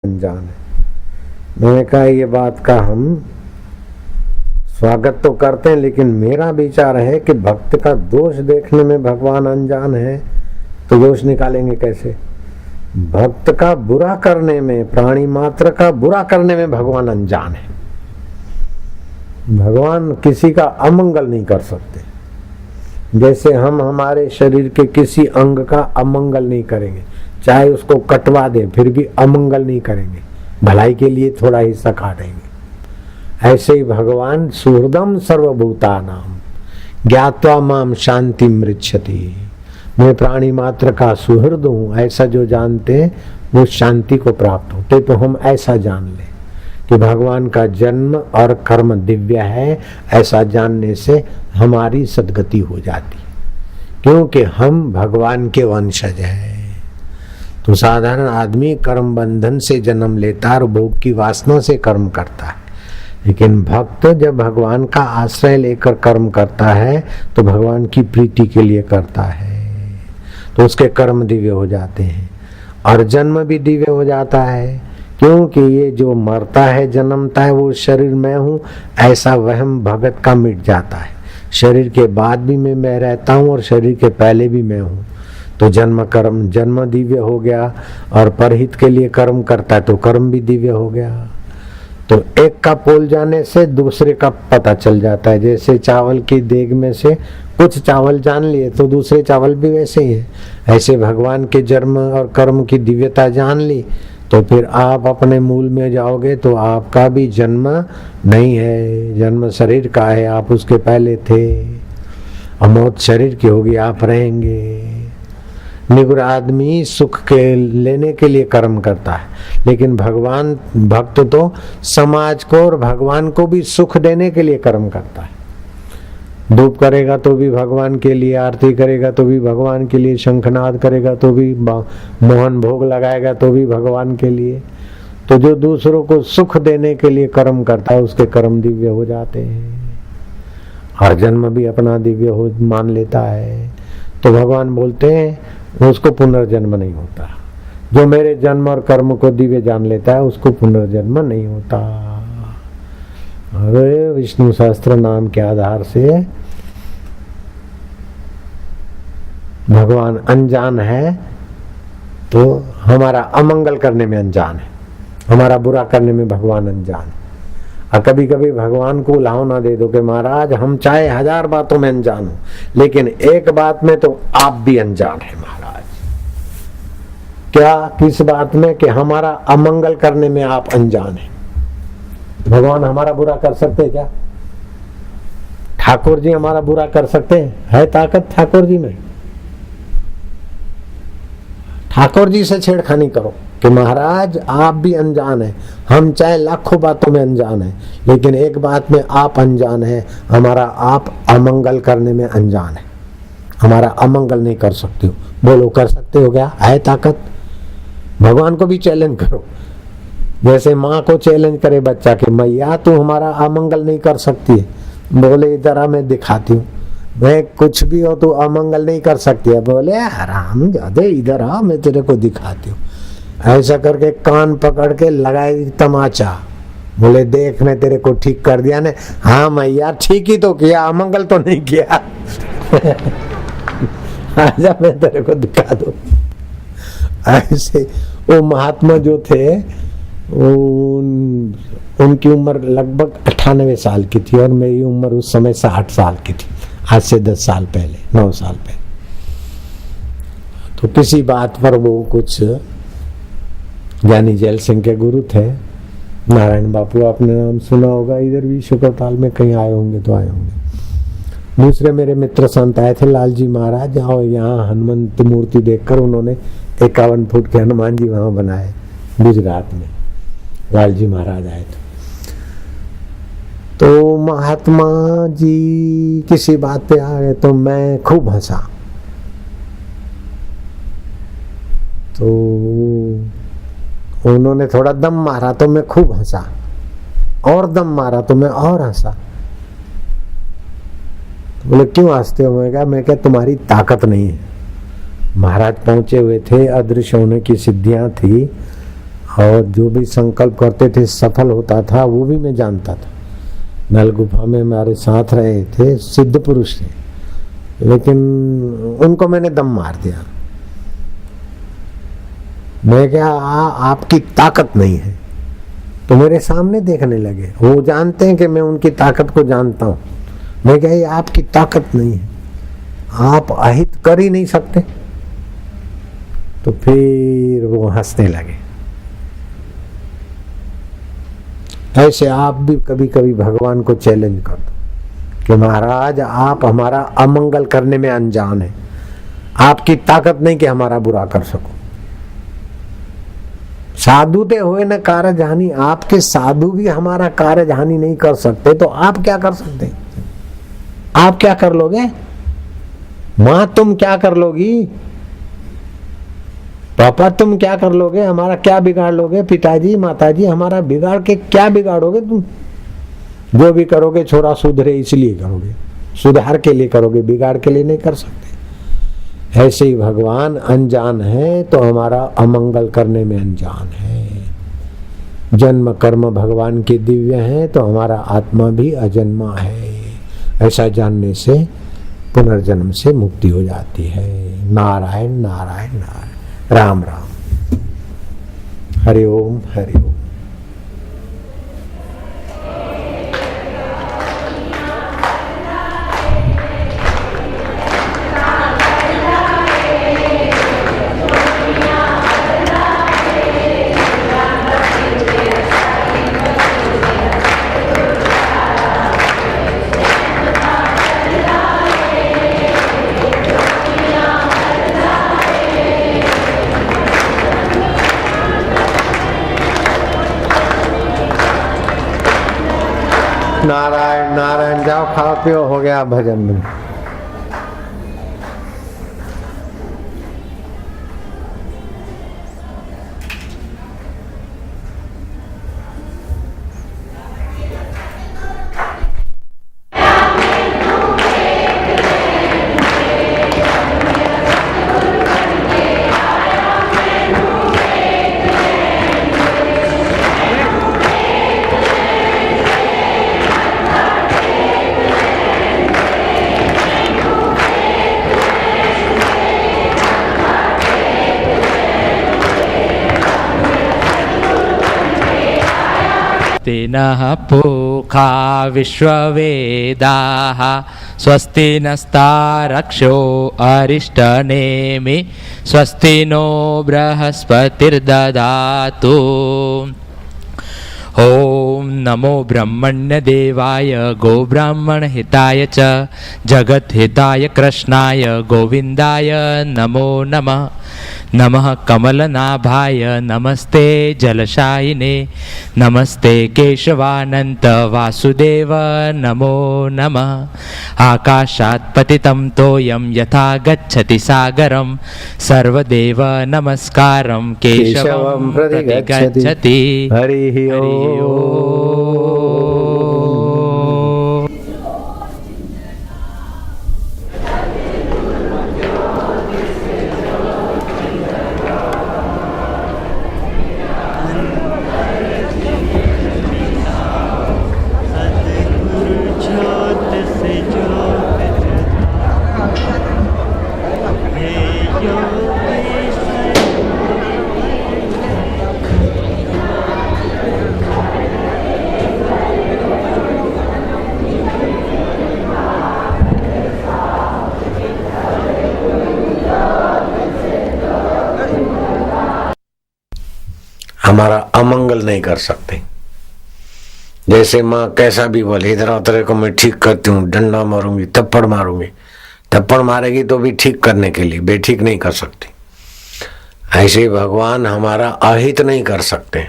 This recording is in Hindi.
अनजान है। मैंने कहा ये बात का हम स्वागत तो करते हैं, लेकिन मेरा विचार है कि भक्त का दोष देखने में भगवान अनजान है तो दोष निकालेंगे कैसे? भक्त का बुरा करने में, प्राणी मात्र का बुरा करने में भगवान अनजान है। भगवान किसी का अमंगल नहीं कर सकते। जैसे हम हमारे शरीर के किसी अंग का अमंगल नहीं करेंगे, चाहे उसको कटवा दे फिर भी अमंगल नहीं करेंगे, भलाई के लिए थोड़ा हिस्सा काटेंगे। ऐसे ही भगवान सुहृदम सर्वभूतानाम ज्ञात्वा माम शांति मृच्छति, मैं प्राणी मात्र का सुहृद हूँ, ऐसा जो जानते हैं वो शांति को प्राप्त होते। तो हम ऐसा जान लें कि भगवान का जन्म और कर्म दिव्य है, ऐसा जानने से हमारी सद्गति हो जाती, क्योंकि हम भगवान के वंशज हैं। तो साधारण आदमी कर्म बंधन से जन्म लेता और भोग की वासना से कर्म करता है, लेकिन भक्त जब भगवान का आश्रय लेकर कर्म करता है तो भगवान की प्रीति के लिए करता है, तो उसके कर्म दिव्य हो जाते हैं और जन्म भी दिव्य हो जाता है। क्योंकि ये जो मरता है जन्मता है वो शरीर मैं हूँ, ऐसा वहम भगत का मिट जाता है। शरीर के बाद भी मैं रहता हूँ और शरीर के पहले भी मैं हूँ, तो जन्म दिव्य हो गया और परहित के लिए कर्म करता है तो कर्म भी दिव्य हो गया। तो एक का पोल जाने से दूसरे का पता चल जाता है। जैसे चावल की देग में से कुछ चावल जान लिए तो दूसरे चावल भी वैसे ही है। ऐसे भगवान के जन्म और कर्म की दिव्यता जान ली तो फिर आप अपने मूल में जाओगे तो आपका भी जन्म नहीं है, जन्म शरीर का है, आप उसके पहले थे और मौत शरीर की होगी, आप रहेंगे। निगुर आदमी सुख के लेने के लिए कर्म करता है, लेकिन भगवान भक्त तो समाज को और भगवान को भी सुख देने के लिए कर्म करता है। धूप करेगा तो भी भगवान के लिए, आरती करेगा तो भी भगवान के लिए, शंखनाद करेगा तो भी, मोहन भोग लगाएगा तो भी भगवान के लिए। तो जो दूसरों को सुख देने के लिए कर्म करता है उसके कर्म दिव्य हो जाते हैं और जन्म भी अपना दिव्य हो मान लेता है। तो भगवान बोलते हैं उसको पुनर्जन्म नहीं होता। जो मेरे जन्म और कर्म को दिव्य जान लेता है उसको पुनर्जन्म नहीं होता। अरे विष्णु सहस्त्र नाम के आधार से भगवान अनजान है तो हमारा अमंगल करने में अनजान है, हमारा बुरा करने में भगवान अनजान है। और कभी कभी भगवान को उलाहना दे दो कि महाराज हम चाहे 1000 बातों में अनजान हो, लेकिन एक बात में तो आप भी अनजान है महाराज। क्या? किस बात में? कि हमारा अमंगल करने में आप अनजान है। भगवान हमारा बुरा कर सकते हैं क्या? ठाकुर जी हमारा बुरा कर सकते हैं? है ताकत ठाकुर जी में? ठाकुर जी से छेड़खानी करो कि महाराज आप भी अनजान है, हम चाहे लाखों बातों में अनजान है, लेकिन एक बात में आप अनजान है, हमारा आप अमंगल करने में अनजान है, हमारा अमंगल नहीं कर सकते हो। बोलो कर सकते हो क्या? है ताकत? भगवान को भी चैलेंज करो, जैसे माँ को चैलेंज करे बच्चा कि मैया तू हमारा अमंगल नहीं कर सकती है। बोले इधर आ मैं दिखाती हूँ, मैं कुछ भी हो तो अमंगल नहीं कर सकती है। बोले आराम ज्यादा इधर आ मैं तेरे को दिखाती हूँ। ऐसा करके कान पकड़ के लगाई तमाचा, बोले देख मैं तेरे को ठीक कर दिया ने। हाँ मैया ठीक ही तो किया, अमंगल तो नहीं किया। आजा मैं तेरे को दिखा दूं। ऐसे वो महात्मा जो थे उनकी उम्र लगभग 98 साल की थी और मेरी उम्र उस समय 60 साल की थी, आज से 10 साल पहले, 9 साल पहले। तो किसी बात पर वो कुछ ज्ञानी जैल सिंह के गुरु थे, नारायण बापू आपने नाम सुना होगा, इधर भी शुक्रताल में कहीं आए होंगे तो आए होंगे। दूसरे मेरे मित्र संत आए थे, लालजी महाराज, और यहाँ हनुमंत मूर्ति देखकर उन्होंने 51 फुट के हनुमान जी वहां बनाए गुजरात में। लालजी महाराज आए थे तो महात्मा जी किसी बात पे आ गए तो मैं खूब हंसा। तो उन्होंने थोड़ा दम मारा तो मैं खूब हंसा, और दम मारा तो मैं और हंसा। तो बोले क्यों हंसते हो? मैं क्या तुम्हारी ताकत नहीं है। महाराज पहुंचे हुए थे, अदृश्य होने की सिद्धियां थी और जो भी संकल्प करते थे सफल होता था, वो भी मैं जानता था। नल गुफा में हमारे साथ रहे थे, सिद्ध पुरुष थे, लेकिन उनको मैंने दम मार दिया। मैं क्या, आपकी ताकत नहीं है, तो मेरे सामने देखने लगे। वो जानते हैं कि मैं उनकी ताकत को जानता हूं। मैं क्या, ये आपकी ताकत नहीं है, आप अहित कर ही नहीं सकते। तो फिर वो हंसने लगे। ऐसे आप भी कभी कभी भगवान को चैलेंज कर दो कि महाराज आप हमारा अमंगल करने में अनजान है, आपकी ताकत नहीं कि हमारा बुरा कर सको। साधु ते हुए न कारज हानि, आपके साधु भी हमारा कारज हानि नहीं कर सकते, तो आप क्या कर सकते? आप क्या कर लोगे? मां तुम क्या कर लोगी? पापा तुम क्या कर लोगे? हमारा क्या बिगाड़ लोगे? पिताजी माताजी हमारा बिगाड़ के क्या बिगाड़ोगे तुम? जो भी करोगे छोरा सुधरे इसलिए करोगे, सुधार के लिए करोगे, बिगाड़ के लिए नहीं कर सकते। ऐसे ही भगवान अनजान है तो हमारा अमंगल करने में अनजान है। जन्म कर्म भगवान के दिव्य हैं तो हमारा आत्मा भी अजन्मा है। ऐसा जानने से पुनर्जन्म से मुक्ति हो जाती है। नारायण नारायण नारायण, राम राम, हरि ओम हरि ओम। नारायण नारायण, जाओ खाओ पियो, हो गया भजन में। नः पूखा विश्ववेदाः स्वस्ति नस्तारक्षो अरिष्टनेमि स्वस्ति नो बृहस्पतिर्दधातु। ओम नमो ब्रह्मण्यदेवाय गोब्राह्मणहिताय च जगद्हिताय कृष्णाय गोविन्दाय नमो नमः। नमः कमलनाभाय नमस्ते जलशायिने नमस्ते केशवानंत वासुदेव नमो नमः। आकाशात् पतितं तोयं यथा गच्छति सागरं सर्वदेव नमस्कारं केशवं प्रति गच्छति। हरिः ओम। हमारा अमंगल नहीं कर सकते। जैसे माँ कैसा भी बोले, इधर तेरे को मैं ठीक करती हूँ, डंडा मारूंगी, थप्पड़ मारूंगी, थप्पड़ मारेगी तो भी ठीक करने के लिए, बेठीक नहीं कर सकती। ऐसे भगवान हमारा अहित नहीं कर सकते।